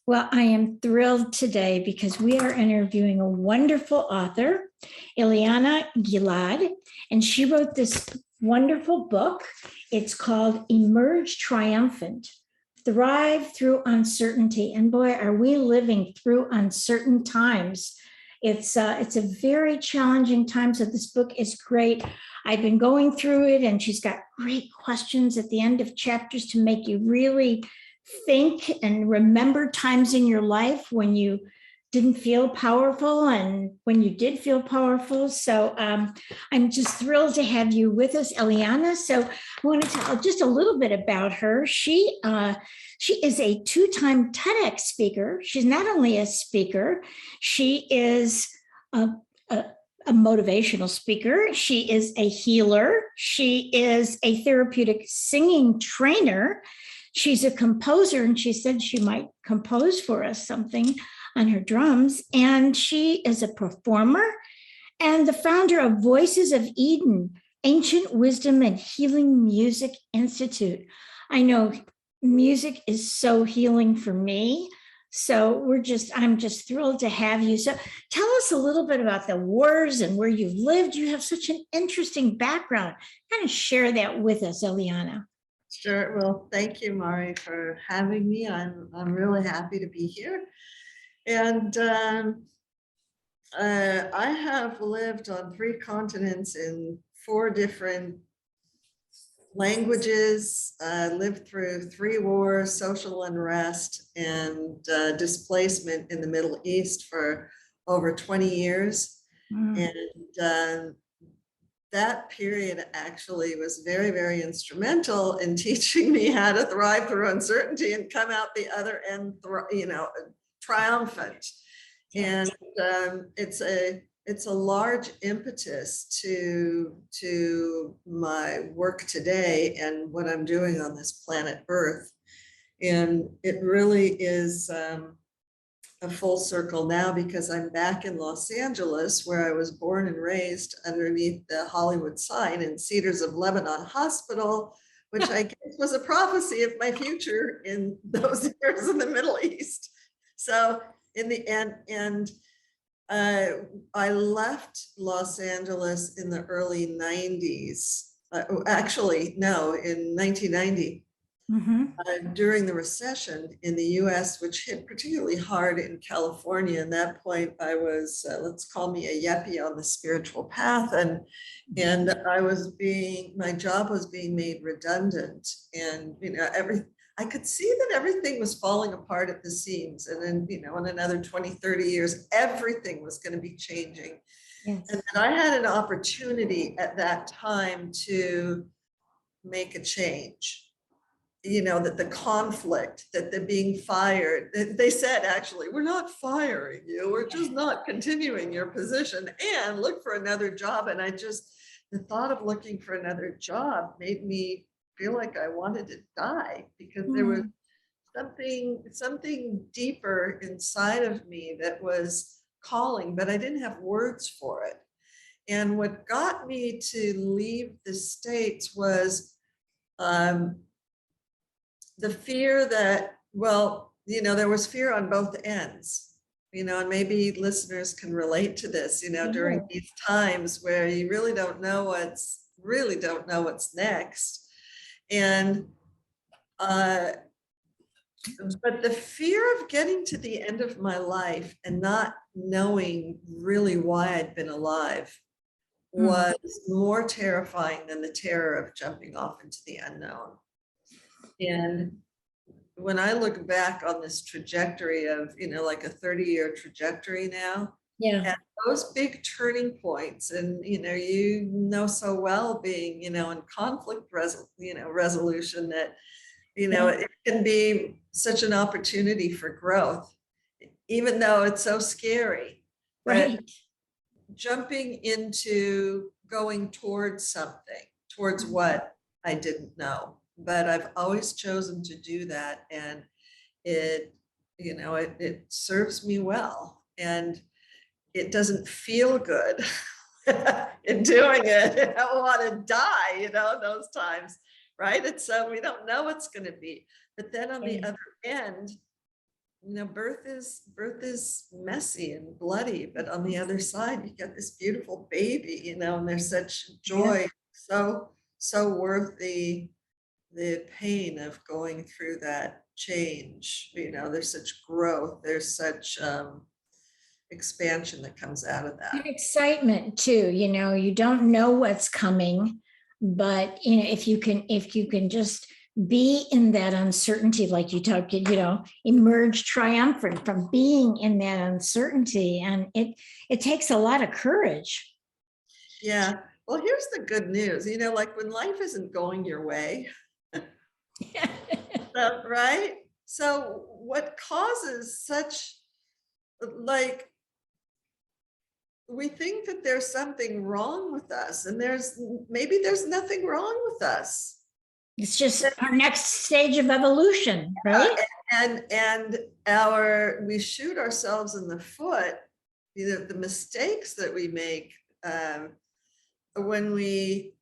Well, I am thrilled today because we are interviewing a wonderful author, Eliana Gilad, and she wrote this wonderful book. It's called Emerge Triumphant, Thrive Through Uncertainty. And boy, are we living through uncertain times. It's a very challenging time. So this book is great. I've been going through it, and she's got great questions at the end of chapters to make you really think and remember times in your life when you didn't feel powerful and when you did feel powerful. So I'm just thrilled to have you with us, Eliana. So I want to tell just a little bit about her. She is a two-time TEDx speaker. She's not only a speaker, she is a motivational speaker. She is a healer. She is a therapeutic singing trainer. She's a composer, and she said she might compose for us something on her drums. And she is a performer and the founder of Voices of Eden, Ancient Wisdom and Healing Music Institute. I know music is so healing for me. So I'm just thrilled to have you. So tell us a little bit about the wars and where you've lived. You have such an interesting background. Kind of share that with us, Eliana. Sure. Well, thank you, Mari, for having me. I'm really happy to be here. And I have lived on 3 continents in 4 different languages, lived through 3 wars, social unrest, and displacement in the Middle East for over 20 years. And that period actually was very, very instrumental in teaching me how to thrive through uncertainty and come out the other end, triumphant. And it's a large impetus to my work today and what I'm doing on this planet Earth. And it really is a full circle now, because I'm back in Los Angeles, where I was born and raised underneath the Hollywood sign in Cedars of Lebanon Hospital, which I guess was a prophecy of my future in those years in the Middle East. So in the end, I left Los Angeles in the early 90s. Actually, no, in 1990. During the recession in the US, which hit particularly hard in California. At that point, I was, let's call me a yuppie on the spiritual path. And my job was being made redundant. And, I could see that everything was falling apart at the seams. And then, in another 20, 30 years, everything was going to be changing. Yes. And then I had an opportunity at that time to make a change. That the conflict, that they're being fired, they said, actually, we're not firing you, we're just not continuing your position, and look for another job. And the thought of looking for another job made me feel like I wanted to die, because there was something deeper inside of me that was calling, but I didn't have words for it. And what got me to leave the States was the fear that, there was fear on both ends, and maybe listeners can relate to this, during these times where you really don't know what's next. And, but the fear of getting to the end of my life and not knowing really why I'd been alive was more terrifying than the terror of jumping off into the unknown. And when I look back on this trajectory of, like a 30-year trajectory now, and those big turning points, and, so well being, in conflict resolution, that, it can be such an opportunity for growth, even though it's so scary. Right. But jumping into going towards something, towards what I didn't know. But I've always chosen to do that, and it serves me well, and it doesn't feel good in doing it. I want to die, those times, right? And so we don't know what's going to be. But then on the other end, birth is messy and bloody, but on the other side, you get this beautiful baby, and there's such joy, so worth the pain of going through that change. There's such growth, there's such expansion that comes out of that. And excitement too, you don't know what's coming, but if you can just be in that uncertainty, like you talked, emerge triumphant from being in that uncertainty. And it takes a lot of courage. Yeah. Well, here's the good news, like when life isn't going your way, right? So what causes such, like, we think that there's something wrong with us, and maybe there's nothing wrong with us. It's just our next stage of evolution, right? And we shoot ourselves in the foot, the mistakes that we make when we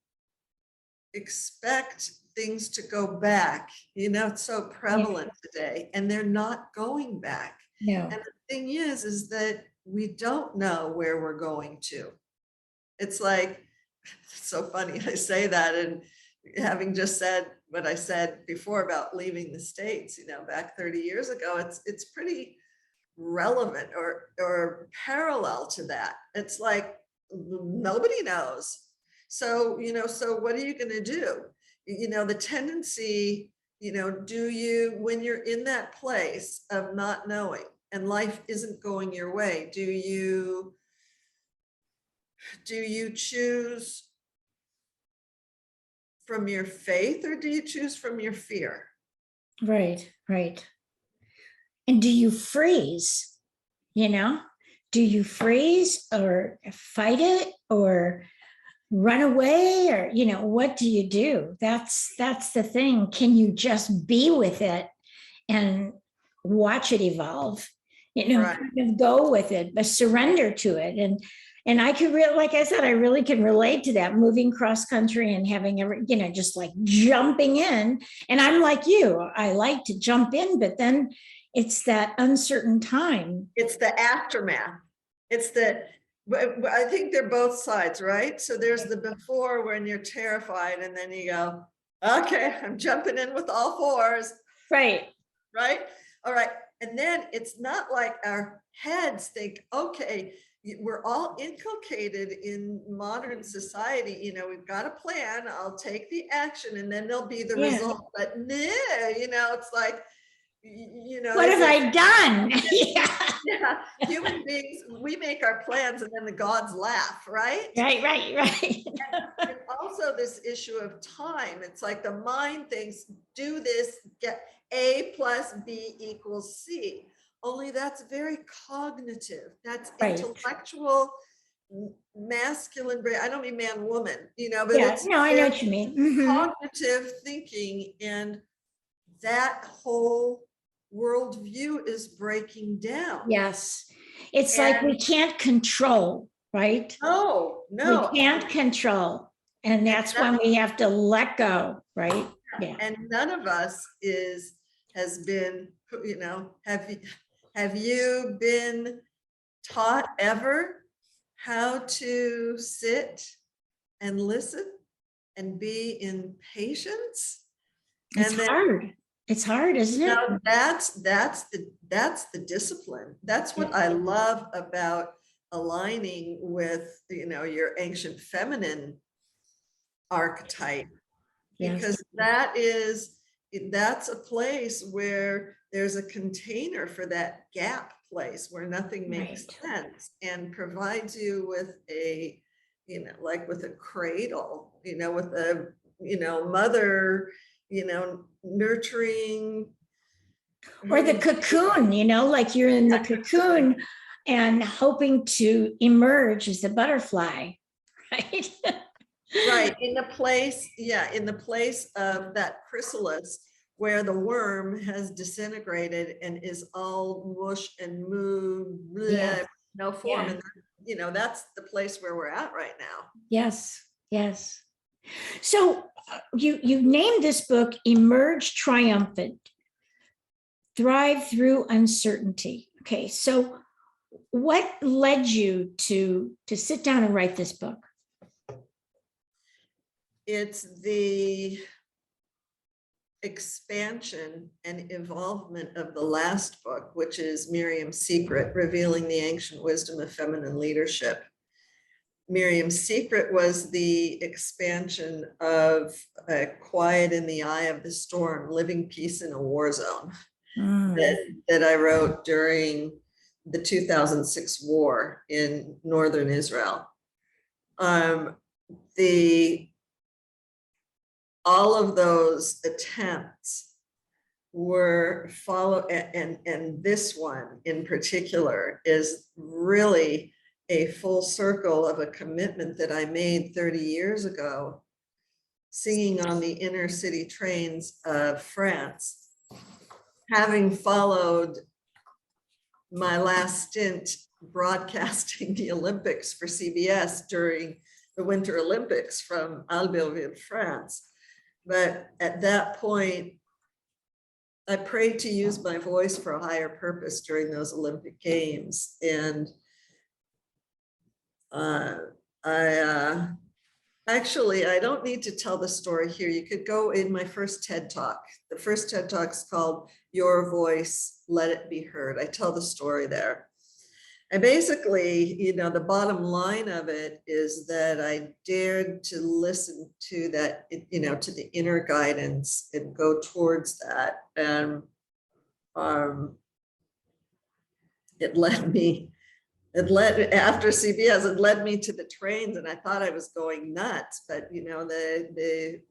expect things to go back. It's so prevalent today, and they're not going back. No. And the thing is that we don't know where we're going to. It's like, it's so funny I say that, and having just said what I said before about leaving the States, back 30 years ago, it's pretty relevant or parallel to that. It's like nobody knows. So, so what are you going to do? The tendency, when you're in that place of not knowing and life isn't going your way, do you choose from your faith, or do you choose from your fear? Right. And do you freeze? Do you freeze or fight it or run away, or what do you do? That's the thing. Can you just be with it and watch it evolve? Right. Kind of go with it, but surrender to it. And I could really, like I said, I really can relate to that, moving cross country and having just like jumping in. And I'm like you, I like to jump in, but then it's that uncertain time. It's the aftermath. I think they're both sides, right? So there's the before, when you're terrified, and then you go, okay, I'm jumping in with all fours. Right. All right. And then it's not like our heads think, okay, we're all inculcated in modern society, we've got a plan, I'll take the action, and then there'll be the result. But no, it's like, what have I done? Yeah, human beings, we make our plans and then the gods laugh, right? Right. And also this issue of time. It's like the mind thinks, do this, get A plus B equals C. Only that's very cognitive. That's intellectual, masculine brain. I don't mean man, woman, but it's I know what you mean. Cognitive thinking, and that whole worldview is breaking down. Yes. It's like we can't control, right? No. We can't control. And that's when we have to let go, right? Yeah. And none of us has been, have you been taught ever how to sit and listen and be in patience? It's hard. It's hard, isn't it? That's the discipline. That's what I love about aligning with, your ancient feminine archetype, because that's a place where there's a container for that gap place where nothing makes sense, and provides you with a, like with a cradle, with a, mother, nurturing. Or the cocoon, like you're in the cocoon and hoping to emerge as a butterfly, right? Right, in the place of that chrysalis where the worm has disintegrated and is all mush and moo, no form. And that's the place where we're at right now. Yes. So you named this book Emerge Triumphant. thrive through uncertainty. Okay, so what led you to sit down and write this book? It's the expansion and involvement of the last book, which is Miriam's Secret, Revealing the Ancient Wisdom of Feminine Leadership. Miriam's Secret was the expansion of Quiet in the Eye of the Storm, Living Peace in a War Zone, that I wrote during the 2006 war in northern Israel. All of those attempts were followed, and this one in particular is really a full circle of a commitment that I made 30 years ago, singing on the inner city trains of France, having followed my last stint broadcasting the Olympics for CBS during the Winter Olympics from Albertville, France. But at that point, I prayed to use my voice for a higher purpose during those Olympic Games. And actually, I don't need to tell the story here. You could go in my first TED Talk. The first TED Talk is called Your Voice, Let It Be Heard. I tell the story there. And basically, the bottom line of it is that I dared to listen to that, to the inner guidance and go towards that. And after CBS, it led me to the trains, and I thought I was going nuts, but the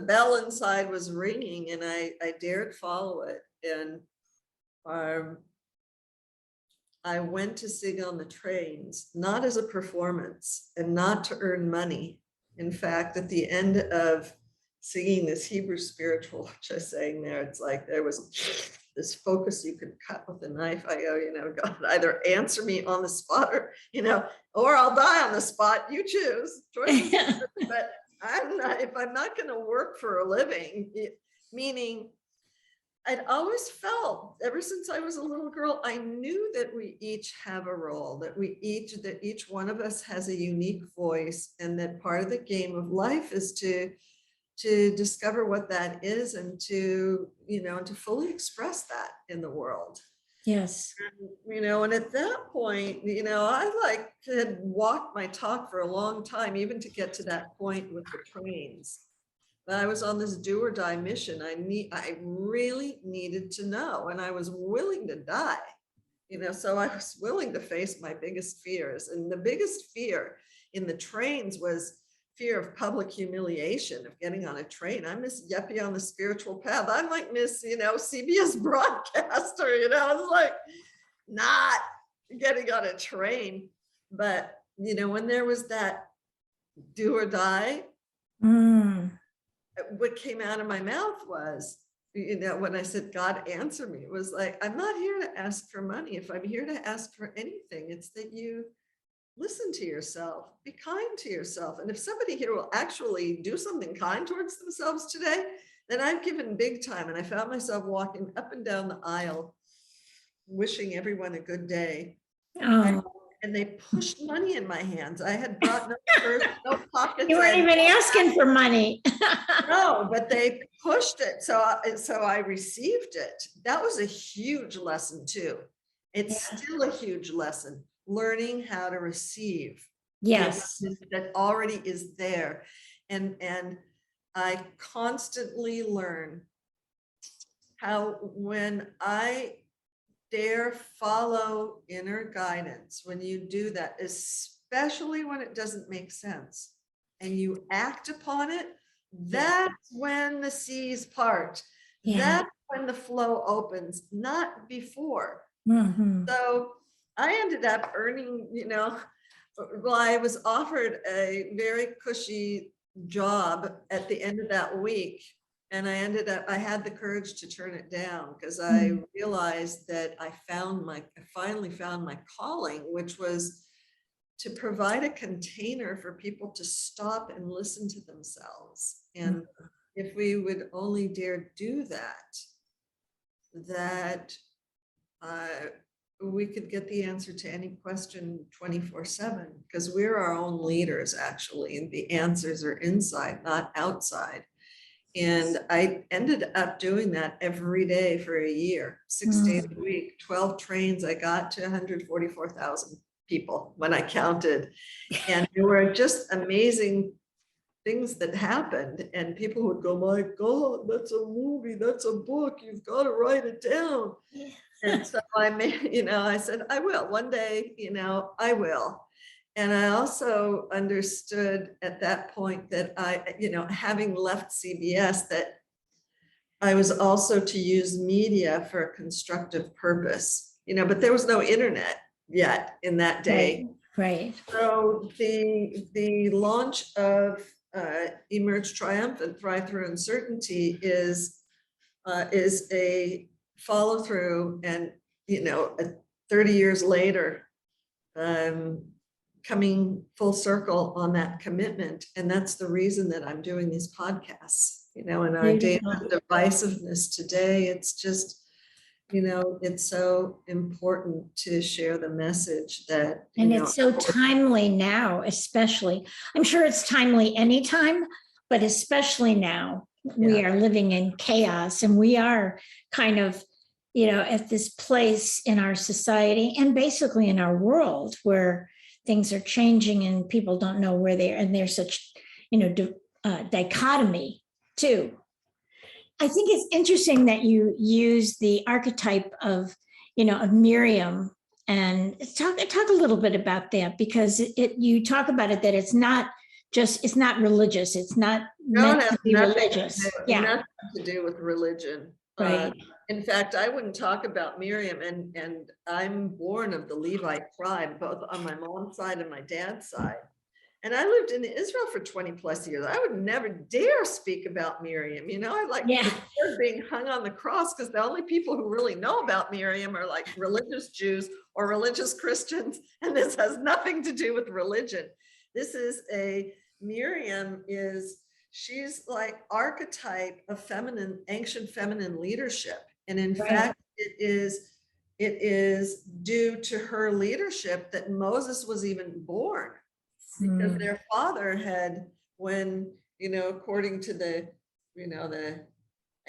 bell inside was ringing, and I dared follow it. And I went to sing on the trains, not as a performance and not to earn money. In fact, at the end of singing this Hebrew spiritual, which I sang there, it's like there was this focus you could cut with a knife. I go, God, either answer me on the spot or I'll die on the spot. You choose. But if I'm not going to work for a living, meaning I'd always felt, ever since I was a little girl, I knew that we each have a role, that each one of us has a unique voice, and that part of the game of life is to discover what that is, and to fully express that in the world. Yes. And at that point, I had walked my talk for a long time, even to get to that point with the trains. But I was on this do or die mission. I really needed to know, and I was willing to die. So I was willing to face my biggest fears. And the biggest fear in the trains was fear of public humiliation, of getting on a train. I'm Miss Yuppie on the spiritual path. I'm like Miss, CBS broadcaster, I was like, not getting on a train. But, when there was that do or die, what came out of my mouth was, when I said, God, answer me, it was like, I'm not here to ask for money. If I'm here to ask for anything, it's that you listen to yourself, be kind to yourself. And if somebody here will actually do something kind towards themselves today, then I've given big time. And I found myself walking up and down the aisle, wishing everyone a good day. Oh. And they pushed money in my hands. I had brought no purse, no pockets. You weren't even asking for money. No, but they pushed it. So I received it. That was a huge lesson too. It's still a huge lesson, learning how to receive. Yes. That already is there. And I constantly learn how, when I dare follow inner guidance, when you do that, especially when it doesn't make sense, and you act upon it, that's when the seas part. That's when the flow opens, not before. So I ended up earning, I was offered a very cushy job at the end of that week. And I had the courage to turn it down, because I realized that I finally found my calling, which was to provide a container for people to stop and listen to themselves. And if we would only dare do that, that we could get the answer to any question 24/7, because we're our own leaders, actually, and the answers are inside, not outside. And I ended up doing that every day for a year, 6 days a week, 12 trains. I got to 144,000 people when I counted. And there were just amazing things that happened. And people would go, my God, that's a movie, that's a book, you've got to write it down. And so I made, I said, I will one day, I will. And I also understood at that point that having left CBS, that I was also to use media for a constructive purpose, but there was no internet yet in that day. Right. So the launch of Emerge Triumphant, Thrive Through Uncertainty is a follow through, and 30 years later, coming full circle on that commitment. And that's the reason that I'm doing these podcasts, in our data divisiveness today. It's just, it's so important to share the message that, and it's so timely now, especially. I'm sure it's timely anytime, but especially now. We are living in chaos, and we are kind of, at this place in our society and basically in our world where things are changing and people don't know where they are, and there's such, dichotomy too. I think it's interesting that you use the archetype of, of Miriam, and talk a little bit about that, because you talk about it, that it's not religious. It's not meant to be religious. Nothing to do with religion. Right. In fact, I wouldn't talk about Miriam, and I'm born of the Levite tribe, both on my mom's side and my dad's side. And I lived in Israel for 20 plus years. I would never dare speak about Miriam. I being hung on the cross, because the only people who really know about Miriam are like religious Jews or religious Christians. And this has nothing to do with religion. She's like archetype of ancient feminine leadership. And in fact, it is due to her leadership that Moses was even born, because their father had, when, according to the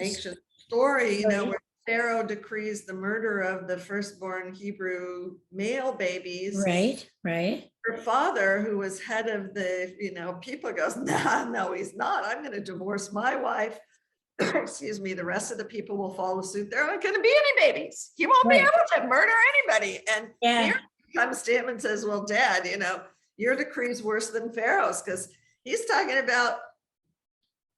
ancient story, where Pharaoh decrees the murder of the firstborn Hebrew male babies. Right. Her father, who was head of the, people, goes, no, he's not. I'm going to divorce my wife. Excuse me. The rest of the people will follow suit. There aren't going to be any babies. He won't be able to murder anybody. And here comes statement and says, well, Dad, your decree is worse than Pharaoh's, because he's talking about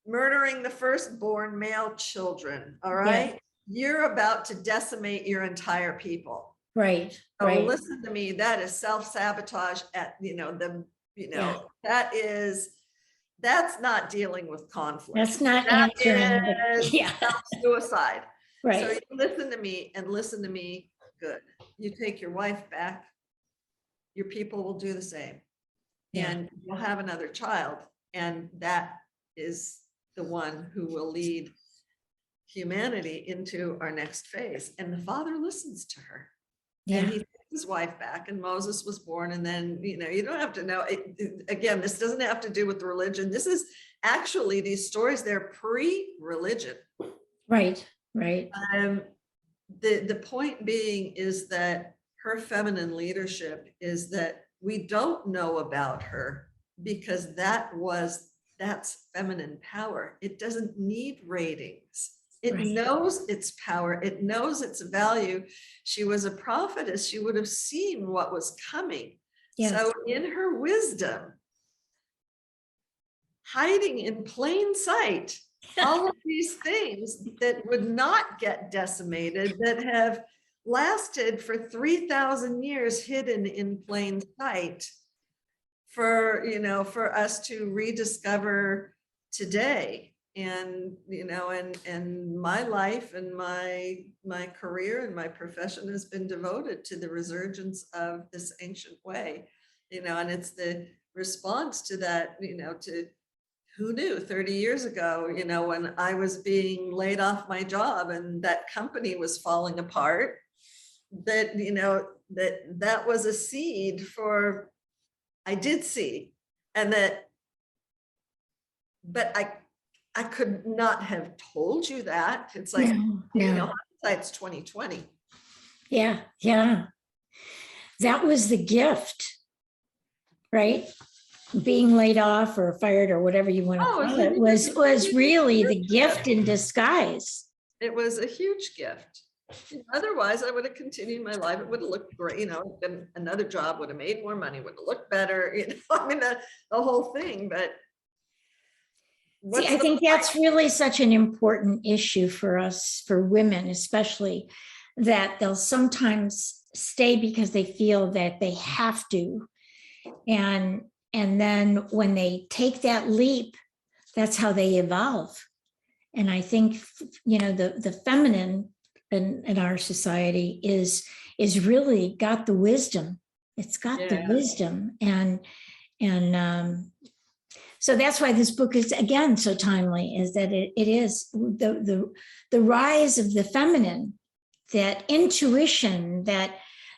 murdering the firstborn male children. All right. You're about to decimate your entire people. Right. So listen to me. That is self-sabotage at, that's not dealing with conflict. That's not answering. Suicide. Right. So you listen to me and listen to me good. You take your wife back, your people will do the same. And you'll have another child. And that is the one who will lead humanity into our next phase. And the father listens to her. And he takes his wife back, and Moses was born. And then, you don't have to know. Again, this doesn't have to do with religion. This is actually, these stories, they're pre-religion. Right. The point being is that her feminine leadership is that we don't know about her, because that's feminine power. It doesn't need ratings. It knows its power. It knows its value. She was a prophetess. She would have seen what was coming. So in her wisdom, hiding in plain sight, all of these things that would not get decimated, that have lasted for 3,000 years, hidden in plain sight, for us to rediscover today. And and my life and my career and my profession has been devoted to the resurgence of this ancient way, and it's the response to that, to who knew 30 years ago, when I was being laid off my job and that company was falling apart, that, that was a seed for, I did see, and that, but I could not have told you that. It's like, No. hindsight's 2020. Yeah, yeah. That was the gift, right? Being laid off or fired or whatever you want to call it was really the gift in disguise. It was a huge gift. Otherwise, I would have continued my life. It would have looked great, then another job would have made more money, would have looked better, I mean, the whole thing. But See, I think that's really such an important issue for us, for women especially, that they'll sometimes stay because they feel that they have to. And then when they take that leap, that's how they evolve. And I think, the feminine in our society is really got the wisdom. It's got the wisdom. And so that's why this book is, again, so timely, is that it is the rise of the feminine, that intuition, that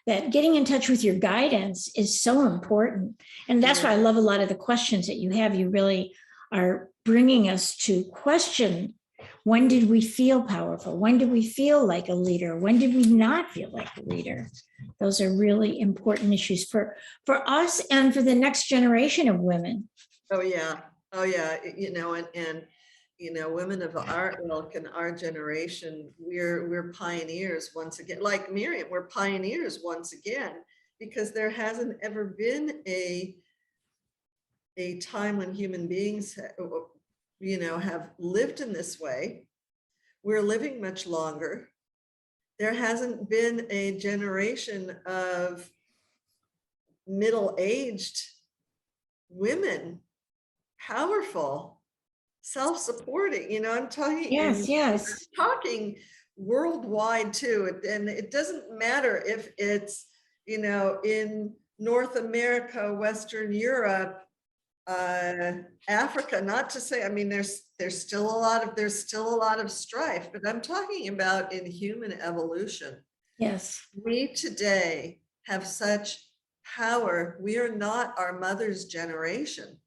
getting in touch with your guidance is so important. And that's why I love a lot of the questions that you have. You really are bringing us to question, when did we feel powerful? When did we feel like a leader? When did we not feel like a leader? Those are really important issues for us and for the next generation of women. Oh yeah. And women of our ilk and our generation, we're pioneers once again. Like Miriam, we're pioneers once again, because there hasn't ever been a time when human beings, have lived in this way. We're living much longer. There hasn't been a generation of middle-aged women, powerful, self-supporting, I'm talking, Yes. talking worldwide too. And it doesn't matter if it's, in North America, Western Europe, Africa, not to say, I mean, there's still a lot of strife, but I'm talking about in human evolution. Yes. We today have such power. We are not our mother's generation.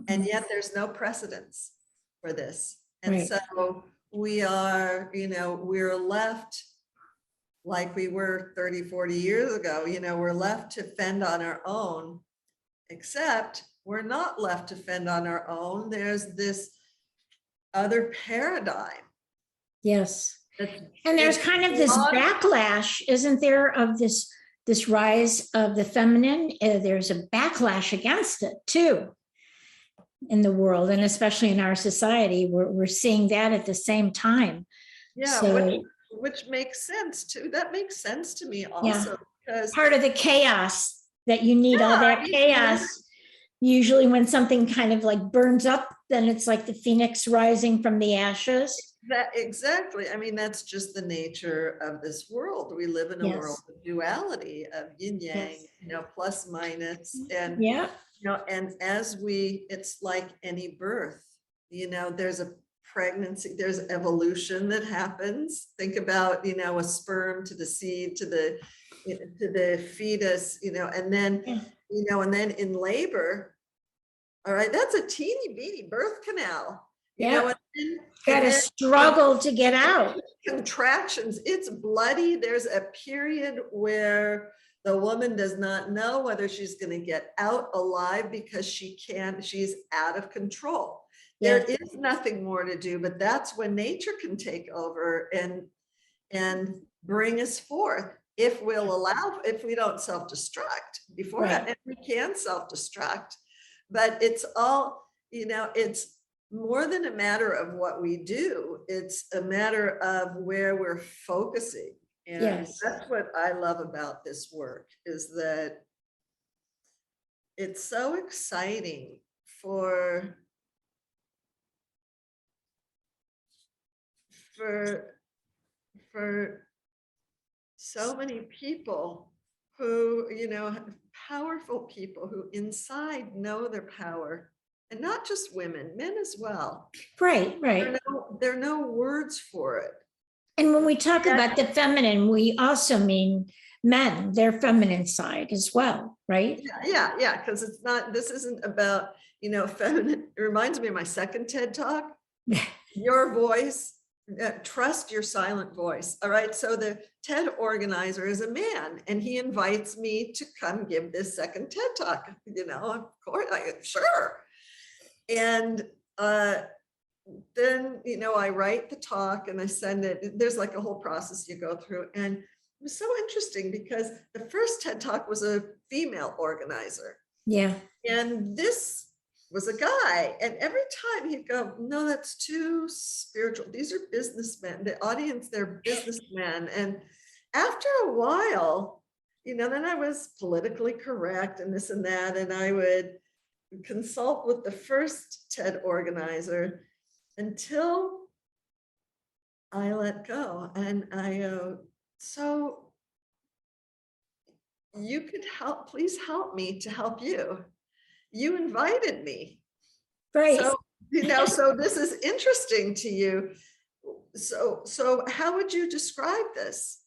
And yet there's no precedence for this. And right. So we are, we're left like we were 30, 40 years ago, we're left to fend on our own, except we're not left to fend on our own. There's this other paradigm. Yes. And there's kind of this backlash, isn't there, of this rise of the feminine? There's a backlash against it too in the world, and especially in our society. We're seeing that at the same time. Yeah, so, which makes sense too. That makes sense to me also, because part of the chaos that you need, all that chaos. Usually when something kind of like burns up, then it's like the phoenix rising from the ashes. Exactly. I mean, that's just the nature of this world. We live in a world of duality, of yin yang, plus minus, and and as it's like any birth, there's a pregnancy, there's evolution that happens. Think about, a sperm to the seed to the fetus, and then and then in labor. All right, that's a teeny beady birth canal. Got to struggle to get out. Contractions, it's bloody. There's a period where the woman does not know whether she's going to get out alive because she's out of control. There is nothing more to do, but that's when nature can take over and bring us forth. If we don't self-destruct before that, and we can self-destruct. But it's all, it's more than a matter of what we do. It's a matter of where we're focusing. And that's what I love about this work, is that it's so exciting for so many people who, powerful people who inside know their power and not just women, men as well. Right, There right. there are no words for it. And when we talk Yeah. about the feminine, we also mean men, their feminine side as well, right? Yeah, because it's not, this isn't about, feminine. It reminds me of my second TED Talk. Your voice, trust your silent voice. All right. So the TED organizer is a man, and he invites me to come give this second TED Talk. Of course, sure. And then, I write the talk and I send it. There's like a whole process you go through. And it was so interesting because the first TED Talk was a female organizer. Yeah. And this was a guy. And every time he'd go, no, that's too spiritual. These are businessmen. The audience, they're businessmen. And after a while, then I was politically correct and this and that. And I would consult with the first TED organizer until I let go. And I go, so you could help, please help me to help you. You invited me. Right. So, so this is interesting to you. So how would you describe this?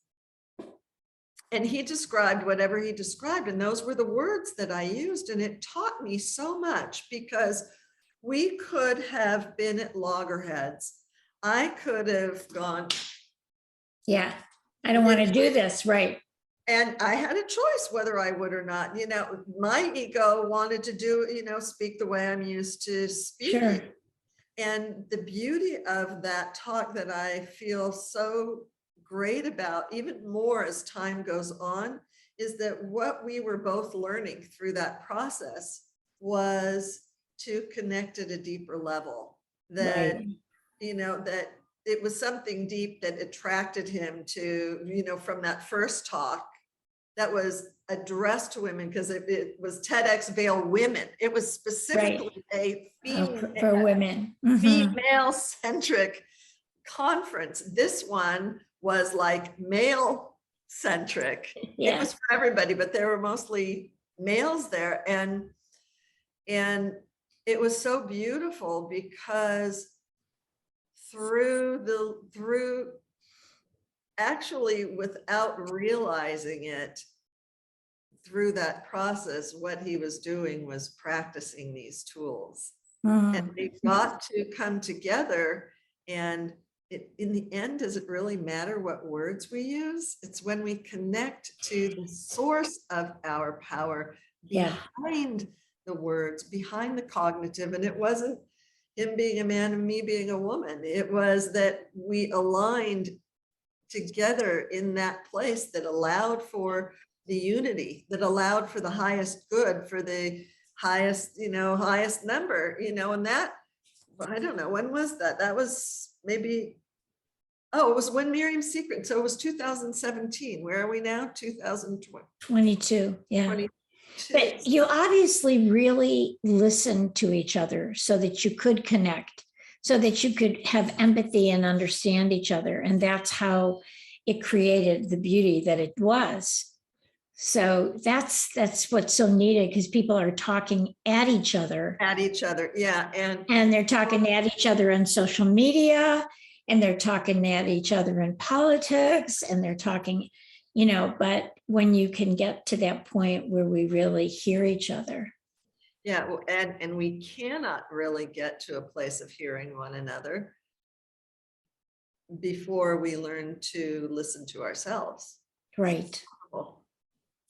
And he described whatever he described. And those were the words that I used. And it taught me so much, because we could have been at loggerheads. I could have gone, yeah, I don't want to do this. Right. And I had a choice whether I would or not. My ego wanted to do, speak the way I'm used to speaking. Sure. And the beauty of that talk that I feel so great about, even more as time goes on, is that what we were both learning through that process was to connect at a deeper level. That, right. That it was something deep that attracted him to, from that first talk that was addressed to women, because it was TEDx Veil Women. It was specifically a For women. female-centric conference. This one was like male-centric. Yeah. It was for everybody, but there were mostly males there. And it was so beautiful, because through actually, without realizing it, through that process, what he was doing was practicing these tools. And they got to come together. And in the end, does it really matter what words we use? It's when we connect to the source of our power behind the words, behind the cognitive. And it wasn't him being a man and me being a woman. It was that we aligned together in that place that allowed for the unity, that allowed for the highest good, for the highest number, and that, I don't know, when was that? That was maybe, it was when Miriam's Secret. So it was 2017. Where are we now? 2022. Yeah. 22. But you obviously really listened to each other so that you could connect, so that you could have empathy and understand each other. And that's how it created the beauty that it was. So that's what's so needed, because people are talking at each other. Yeah. And they're talking at each other on social media, and they're talking at each other in politics, and they're talking, but when you can get to that point where we really hear each other. Yeah, and we cannot really get to a place of hearing one another before we learn to listen to ourselves. Right.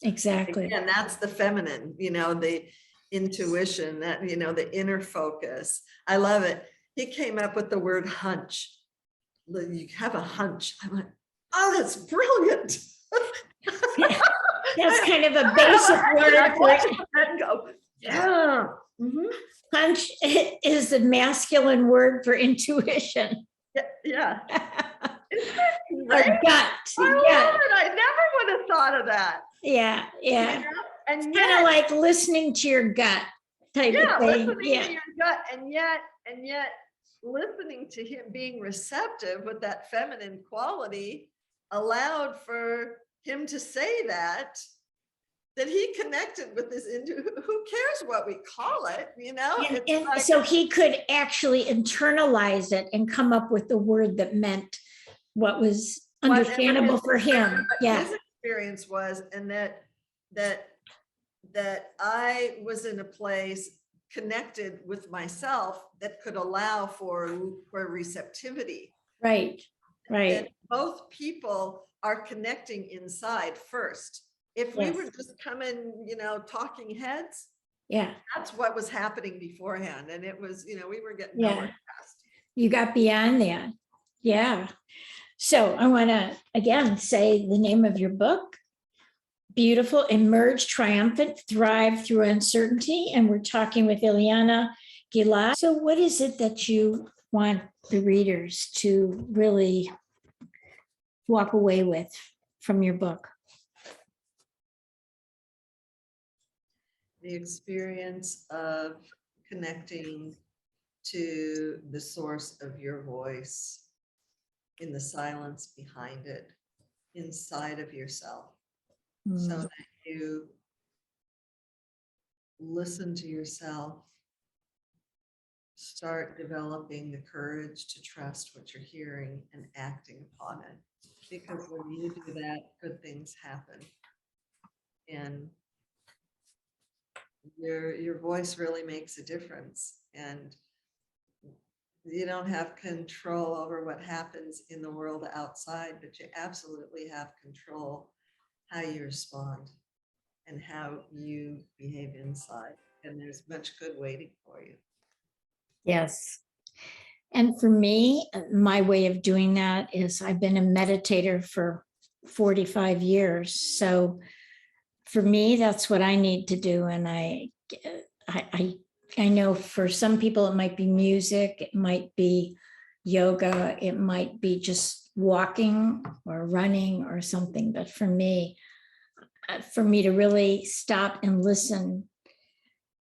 Exactly. And that's the feminine, the intuition, that, the inner focus. I love it. He came up with the word hunch. You have a hunch. I'm like, oh, that's brilliant. That's kind of a basic word for and go, yeah. Hunch is the masculine word for intuition. Yeah. Or gut. I never would have thought of that. Yeah. And it's kind of like listening to your gut type of thing. Listening to your gut, and yet listening to him, being receptive with that feminine quality, allowed for him to say that that he connected with this, who cares what we call it, you know? And, It's and like, so he could actually internalize it and come up with the word that meant what was understandable for him. what Yeah, his experience was, and that I was in a place connected with myself that could allow for receptivity. right, And right. both people are connecting inside first. If we Yes. were just coming, you know, talking heads, Yeah, that's what was happening beforehand. And it was, you know, we were getting yeah. nowhere fast. You got beyond that. Yeah. So I want to again say the name of your book, Beautiful, Emerge Triumphant, Thrive Through Uncertainty. And we're talking with Eliana Gilad. So what is it that you want the readers to really walk away with from your book? The experience of connecting to the source of your voice in the silence behind it, inside of yourself, so that you listen to yourself, start developing the courage to trust what you're hearing and acting upon it. Because when you do that, good things happen. And your voice really makes a difference. And you don't have control over what happens in the world outside, but you absolutely have control how you respond and how you behave inside. And there's much good waiting for you. Yes. And for me, my way of doing that is I've been a meditator for 45 years. So for me, that's what I need to do. And I know for some people it might be music, it might be yoga, it might be just walking or running or something. But for me to really stop and listen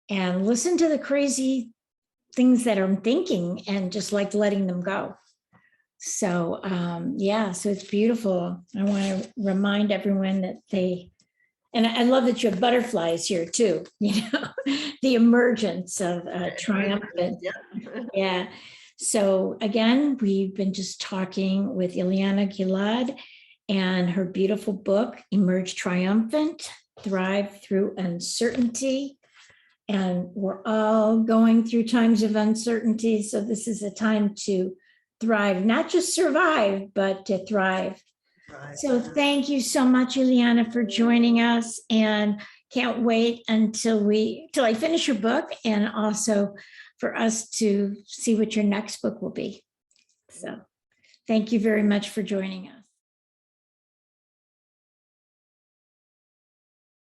to the crazy things that I'm thinking and just like letting them go. So yeah, so it's beautiful. I want to remind everyone that and I love that you have butterflies here too, you know, the emergence of triumphant. Yeah. So again, we've been just talking with Eliana Gilad and her beautiful book, Emerge Triumphant, Thrive Through Uncertainty. And we're all going through times of uncertainty. So this is a time to thrive, not just survive, but to thrive. Right. So thank you so much, Eliana, for joining us, and can't wait until I finish your book, and also for us to see what your next book will be. So thank you very much for joining us.